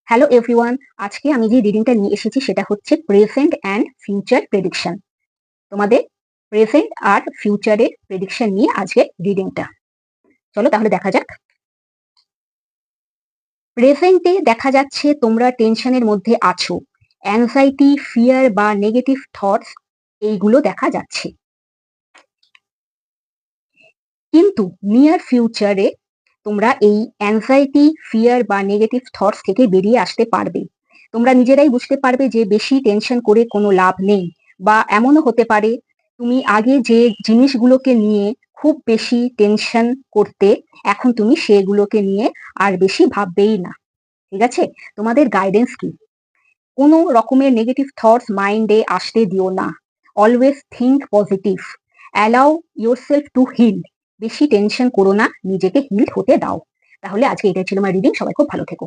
Hello everyone, আজকে আমি যে রিডিংটা নিয়ে এসেছি সেটা হচ্ছে প্রেজেন্ট অ্যান্ড ফিউচার প্রেডিকশন। তোমাদের প্রেজেন্ট আর ফিউচারের প্রেডিকশন নিয়ে আজকে রিডিংটা। চলো তাহলে দেখা যাক। প্রেজেন্টে দেখা যাচ্ছে তোমরা টেনশনের মধ্যে আছো, অ্যাংজাইটি, ফিয়ার বা নেগেটিভ থটস এইগুলো দেখা যাচ্ছে। কিন্তু নিয়ার ফিউচারে তোমরা এই অ্যাংজাইটি, ফিয়ার বা নেগেটিভ থটস থেকে বেরিয়ে আসতে পারবে। তোমরা নিজেরাই বুঝতে পারবে যে বেশি টেনশন করে কোনো লাভ নেই, বা এমনও হতে পারে তুমি আগে যে জিনিসগুলোকে নিয়ে খুব বেশি টেনশন করতে, এখন তুমি সেগুলোকে নিয়ে আর বেশি ভাববেই না। ঠিক আছে? তোমাদের গাইডেন্স কি? কোনো রকমের নেগেটিভ থটস মাইন্ডে আসতে দিও না। Always think positive. Allow yourself to heal. বেশি টেনশন করো না, নিজেকে হিল হতে দাও। তাহলে আজকে এটাই ছিল আমার রিডিং। সবাই খুব ভালো থেকো।